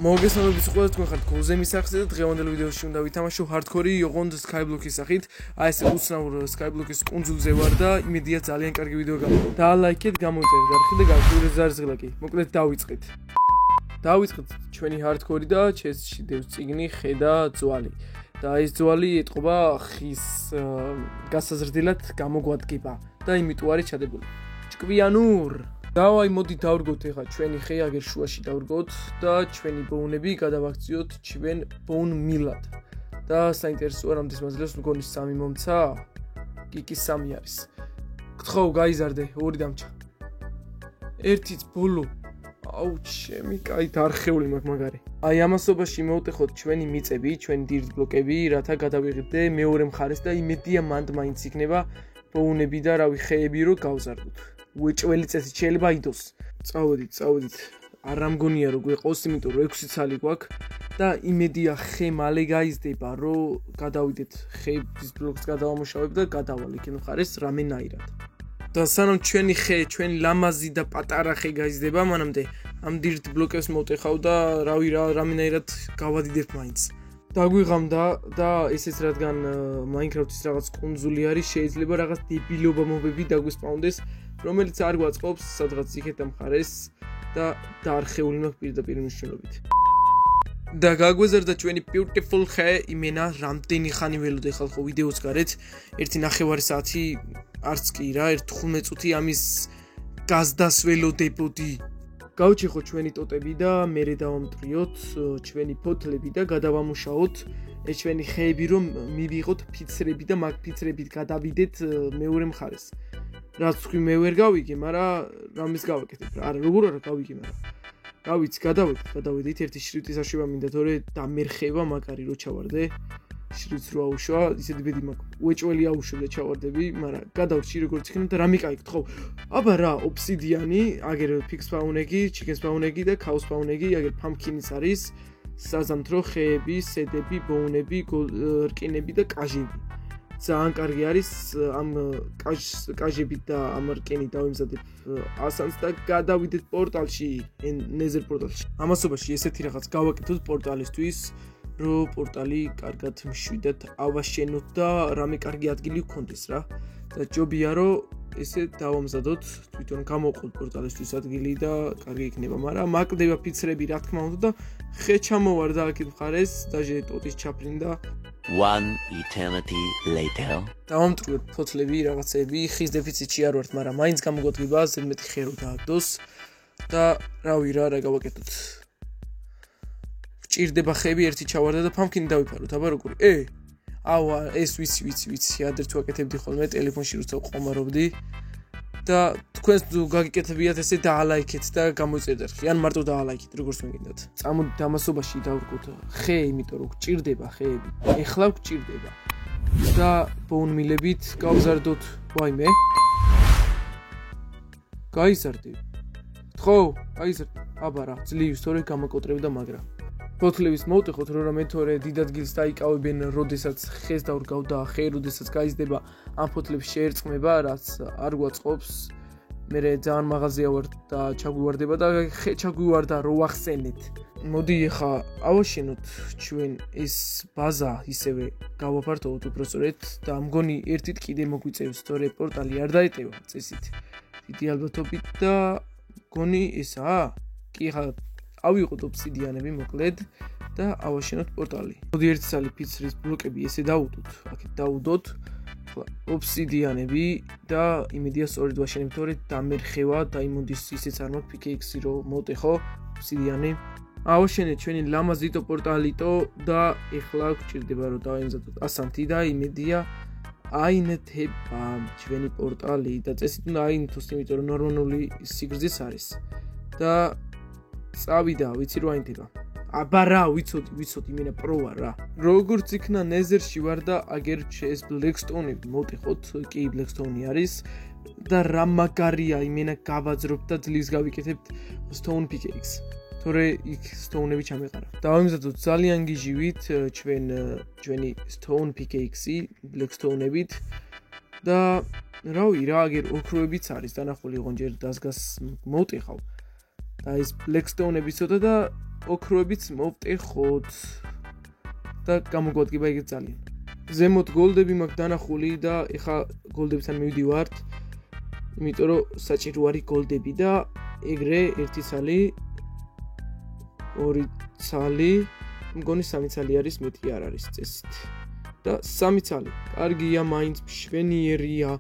მოგესალმებით ყველას, თქვენ ხართ გულზე მისახზე და დღევანდელ ვიდეოში უნდა ვითამაშო hardcore Yoghurt Skyblock-ის სახით. აი ეს უცნაურ Skyblock-ის კუნძულზე ვარ და იმედია ძალიან კარგი ვიდეო გამოვა. დაალაიქეთ, გამოიწერეთ არხი და გაგვირეს ზარზღლაკი. მოკლედ დავიწყეთ. დავიწყეთ ჩვენი hardcore და ჩესში დევს წიგნი ხე და ძვალი. და ეს ძვალი ეტყობა ხის გასაზრდილად გამოგვადგება და იმიტომ არის ჩადებული. ჭკვიანურ დავაი მოდი დავრგოთ ეხა ჩვენი ხე აგერ შუაში დავრგოთ და ჩვენი ბოუნები გადავაქციოთ ჩვენ ბოუნ მილად. და საინტერესოა რამდენს მაძლევს მგონი 3 მომცა? კი 3 არის. გთხოვ გაიზარდე, 2 დამჭა. 1-იც ბოლო. აუ ჩემი კაი დარხეული მაქვს მაგარი. აი ამასობაში მოვტეხოთ ჩვენი მიწები, ჩვენი დირთ ბლოკები, რათა გადავიღებდე მეორე მხარეს და იმედია მანდ მაინც იქნება ბოუნები და რავი ხეები რო გავზარდოთ. უეჭველი წესით შეიძლება აიდოს. წავედით. არ ამგონია რომ გვეყოს, იმიტომ რომ 6 ცალი გვაქვს და იმედია ხე მალე გაიზრდება, რომ გადავიდეთ ხეების ბლოკს გადავამუშავებ და გადავალ იქ მხარეს რამენაირად. და სანამ ჩვენი ხე, ჩვენი ლამაზი და პატარა ხე გაიზრდება, მანამდე ამ დირთ ბლოკებს მოვტეხავ და რავი რამენაირად გავადიდებ მაინც. დაგვიღამდა და ესეც რადგან Minecraft-ის რაღაც კუნძული არის, შეიძლება რაღაც დებილობა მობები დაგვისპაუნდეს, რომელიც არ გვაწყობს სადღაც იქეთ ამ მხარეს და დაარხეული მაქვს პირდაპირ მნიშვნელობით. და გაგვეზარდა ჩვენი beautiful ხე, იმენა რამდენი ხანი ველოდე ხალხო ვიდეოს გარეთ, 1.5 საათი არც კი რა, 15 წუთი ამის გაზდას ველოდებოდი. გავჩეხოთ ჩვენი ტოტები და მერე დავამტრიოთ ჩვენი ფოთლები და გადავამუშაოთ ეს ჩვენი ხეები, რომ მივიღოთ ფიცრები და მაგ ფიცრებით გადავიდეთ მეორე მხარეს. რაც თქვი მე ვერ გავიგე, მაგრამ რამის გავაკეთებ რა. არა, როგორ არა გავიგე, მაგრამ გავიც გადავედით ერთი შრიფტის აშვება მინდა, თორე დამერხება მაგარი რო ჩავარდე. შრიფტს რო აუშვა, ისეთი ბედი მაქვს. უეჭველი აუშვებ და ჩავარდები, მაგრამ გადავრჩი როგორც იქნება და რა მიკაი გთხოვ. აბა რა, ობსიდიანი, აგერ ფიქს ფაუნეგი, ჩიკენს ფაუნეგი და ქაუს ფაუნეგი, აგერ ფამკინის არის, საზამთრო ხეები, სედები, ბოუნები, რკინები და კაჟები. ძალიან კარგი არის ამ კაჟებით და ამ რკინით დავიმზადებ ასანს და გადავიდეთ პორტალში, ნეზერ პორტალში. ამასობაში ესეთი რაღაც გავაკეთოთ პორტალისთვის, რომ პორტალი კარგად მშვიდად ავაშენოთ და რამე კარგი ადგილი გქონდეს რა. და ჯობია რომ ესე დავამზადოთ, თვითონ გამოვყოთ პორტალისთვის ადგილი და კარგი იქნება, მაგრამ მაკლდება ფიცრები რა თქმა უნდა და ხე ჩამოვარდა აქეთ მხარეს, დაჟე ტოტის ჩაფრინდა. 1 eternity later. დავამტრიოთ ფოთლები, რაღაცები, ხის დეფიციტში არ ვართ, მაგრამ მაინც გამოგვადგება ზედმეტი ხე რო დააგდოს და რავი რა გავაკეთოთ. ჭირდება ხეები, ერთი ჩავარდა და ფამკინი დავიფაროთ, აბა როგორი? აუა, ეს ვიცი, ადრე ვაკეთებდი ხოლმე ტელეფონში როცა ვყომარობდი და თქვენს გაგიკეთებიათ ესე დაალაიქეთ და გამოიწერეთ არხი, ან მარტო დაალაიქეთ, როგორც მეგინდათ. წამოდით ამასობაში დავრგოთ ხე, იმიტომ რომ გჭირდება ხეები. ეხლა გჭირდება. და ბოუნმილებით გავზარდოთ, ვაიმე. გაიზარდე. გთხოვ, გაიზარდე. აბა რა, ძლივს თორე გამაკოტრებ და მაგრა. ფოთლების მოვტეხოთ, რომ მე თორე დიდ ადგილს დაიკავებენ, როდესაც ხეს დავრგავ და ხე როდესაც გაიზრდება, ამ ფოთლებს შეერწყმება, რაც არ გვაწყობს. მე ძალიან მაღაზია ვარ და ჩაგვივარდება და ხე ჩაგვივარდა რო ვახსენეთ. მოდი ახლა ავაშენოთ ჩვენ ეს ბაზა ისევე გავაფართოვოთ უпростоრეთ და მგონი ერთით კიდე მოგვიწევს, თორე პორტალი არ დაეტევა წესით. დიდი ალბათობით და მგონი ესაა. კი ახლა ავიღოთ ობსიდიანები მოკლედ და ავაშენოთ პორტალი. მოდი ერთი ცალი ფიცრის ბლოკები ესე დავუდოთ. აქეთ დავუდოთ. ობსიდიანები და იმედია სწორედ ვაშენებ, თორე დამერხევა დაიმონდის ისეც არ მაქვს პიკეიქსი რო მოვტეხო ობსიდიანი. ავაშენეთ ჩვენი ლამაზიტო პორტალიტო და ეხლა გვჭირდება რომ დავიმზადოთ ასანთი და იმედია აინეთება ჩვენი პორტალი და წესით უნდა აინეთოს, იმიტომ რომ ნორმალური სიგრძის არის. და წავიდა, ვიცი რომ აინდება. აბა რა, ვიცოდი, მენა პრო ვარ რა. როგორც იქნა ნეზერში ვარ და აგერ ეს ბლეკსტოუნები მოვტეხოთ, კი ბლეკსტოუნი არის და რა მაგარია, იმენა გავაძრობთ და ძლივს გავიკეთებთ სტოუნ პიკეიქს. თორე იქ სტოუნები ჩამეყარა. დავიმზადოთ ძალიან გიჟივით ჩვენი სტოუნ პიკეიქსი ბლეკსტოუნებით და რავი რა, აგერ ოქროებიც არის დანახული, ოღონდ ჯერ დასგას მოვტეხავ. და ის ბლეკსტოუნები ცოტა და ოქროებიც მოვტეხოთ და გამოგვადგება ეგეთ ძალიან. ზემოთ გოლდები მაქვს დანახული და ეხა გოლდებთან მივდივართ, იმიტომ რომ საჭირო არის გოლდები და ეგრე 1 ცალი, 2 ცალი, მგონი 3 ცალი არის, მეტი არ არის წესით. და 3 ცალი. კარგია, მაინც მშვენიერია.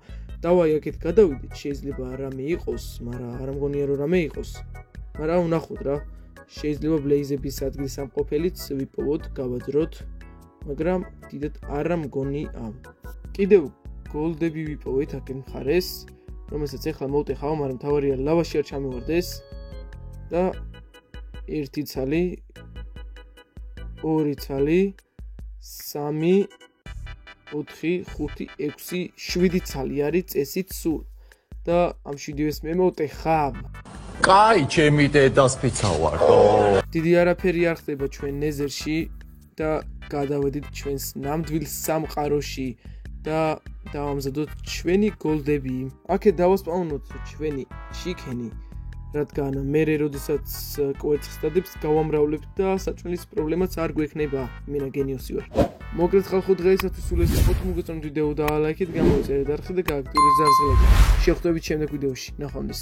დავაი აქეთ გადავიდეთ, შეიძლება რამე იყოს, მაგრამ არ მგონია რომ რამე იყოს. მაგრამ ვნახოთ რა. შეიძლება ბლეიზების ადგილს ამყოფელიც ვიპოვოთ, გავაძროთ, მაგრამ დიდად არ მგონია. კიდევ გოლდები ვიპოვეთ აქ მხარეს, რომელსაც ახლა მოვტეხავ, მაგრამ თავარია ლავაში არ ჩამივარდეს და 1 ცალი, 2 ცალი, 3, 4, 5, 6, 7 ცალი არის წესით სულ და ამ 7-ს მე მოვტეხავ. კაი, ჩემი დედას ფიცა ვარდო. დიდი არაფერი არ ხდება ჩვენ ნეზერში და გადავედით ჩვენს ნამდვილ სამყაროში და დავამზადოთ ჩვენი გოლდები. აქეთ დავასპავნოთ ჩვენი ჩიქენი, რადგან მე როდესაც კვერცხს დადებს გავამრავლებთ და საჭმელის პრობლემაც არ გვექნება. იმენა გენიოსი ვარ. მოკლედ ხალხო, დღეისათვის სულ ეს იყო. თუ მოგეწონათ ვიდეო და ლაიქით, გამოიწერეთ არხი და გააქტიურეთ ზარზღილები. შევხვდებით შემდეგ ვიდეოში. ნახვამდის.